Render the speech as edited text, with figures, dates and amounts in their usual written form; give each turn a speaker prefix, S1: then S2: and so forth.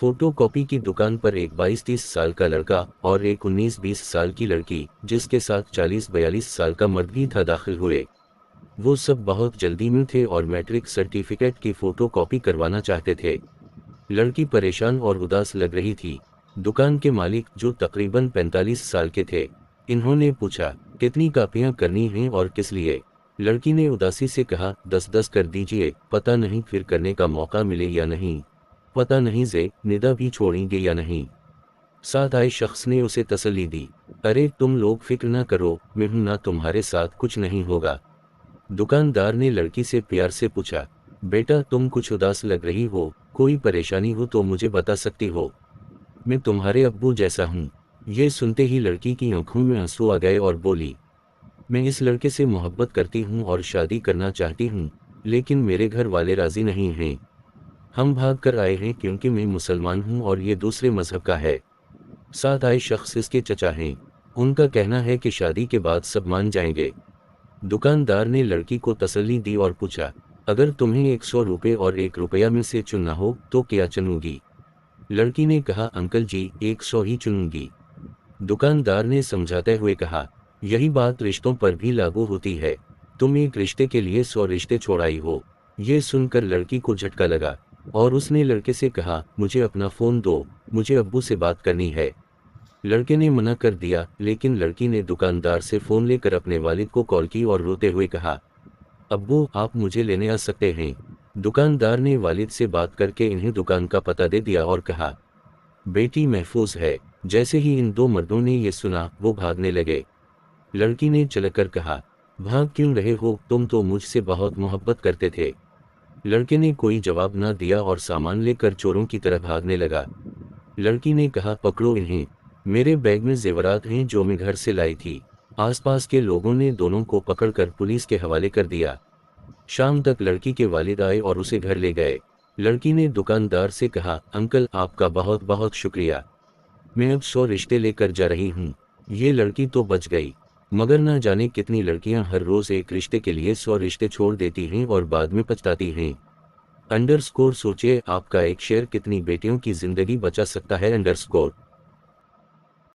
S1: Photocopy की दुकान पर एक 22-23 साल का लड़का और एक 19-20 साल की लड़की, जिसके साथ 40-42 साल का मर्द भी था, दाखिल हुए। वो सब बहुत जल्दी में थे और मैट्रिक सर्टिफिकेट की फोटोकॉपी करवाना चाहते थे। लड़की परेशान और उदास लग रही थी। दुकान के मालिक, जो तकरीबन 45 साल के थे, इन्होंने पूछा, कितनी कापियां करनी हैं और किस लिए? लड़की ने उदासी से कहा, 10-10 कर दीजिए, पता नहीं फिर करने का मौका मिले या नहीं। पता नहीं जे निदा भी छोड़ेंगे या नहीं। साथ आए शख्स ने उसे तसल्ली दी, अरे तुम लोग फिक्र ना करो, मैं हूं ना, तुम्हारे साथ कुछ नहीं होगा। दुकानदार ने लड़की से प्यार से पूछा, बेटा तुम कुछ उदास लग रही हो, कोई परेशानी हो तो मुझे बता सकती हो, मैं तुम्हारे अब्बू जैसा हूँ। ये सुनते ही लड़की की आंखों में आंसू आ गए और बोली, मैं इस लड़के से मोहब्बत करती हूँ और शादी करना चाहती हूँ, लेकिन मेरे घर वाले राजी नहीं हैं। हम भाग कर आए हैं क्योंकि मैं मुसलमान हूँ और ये दूसरे मजहब का है। साथ आए शख्स इसके चचा हैं। उनका कहना है कि शादी के बाद सब मान जाएंगे। दुकानदार ने लड़की को तसल्ली दी और पूछा, अगर तुम्हें 100 रुपये और 1 रुपया में से चुनना हो तो क्या चुनूंगी? लड़की ने कहा, अंकल जी 100 ही चुनूंगी। दुकानदार ने समझाते हुए कहा, यही बात रिश्तों पर भी लागू होती है, तुम एक रिश्ते के लिए 100 रिश्ते छोड़ाई हो। ये सुनकर लड़की को झटका लगा और उसने लड़के से कहा, मुझे अपना फ़ोन दो, मुझे अब्बू से बात करनी है। लड़के ने मना कर दिया, लेकिन लड़की ने दुकानदार से फ़ोन लेकर अपने वालिद को कॉल की और रोते हुए कहा, अब्बू आप मुझे लेने आ सकते हैं? दुकानदार ने वालिद से बात करके इन्हें दुकान का पता दे दिया और कहा, बेटी महफूज है। जैसे ही इन दो मर्दों ने ये सुना, वो भागने लगे। लड़की ने चलकर कहा, भाग क्यों रहे हो, तुम तो मुझसे बहुत मोहब्बत करते थे। लड़के ने कोई जवाब ना दिया और सामान लेकर चोरों की तरह भागने लगा। लड़की ने कहा, पकड़ो इन्हें, मेरे बैग में जेवरात हैं जो मैं घर से लाई थी। आसपास के लोगों ने दोनों को पकड़कर पुलिस के हवाले कर दिया। शाम तक लड़की के वालिद आए और उसे घर ले गए। लड़की ने दुकानदार से कहा, अंकल आपका बहुत बहुत शुक्रिया, मैं अब 100 रिश्ते लेकर जा रही हूँ। ये लड़की तो बच गई, मगर ना जाने कितनी लड़कियां हर रोज एक रिश्ते के लिए 100 रिश्ते छोड़ देती हैं और बाद में पछताती हैं। अंडरस्कोर सोचिए, आपका एक शेयर कितनी बेटियों की जिंदगी बचा सकता है। अंडरस्कोर।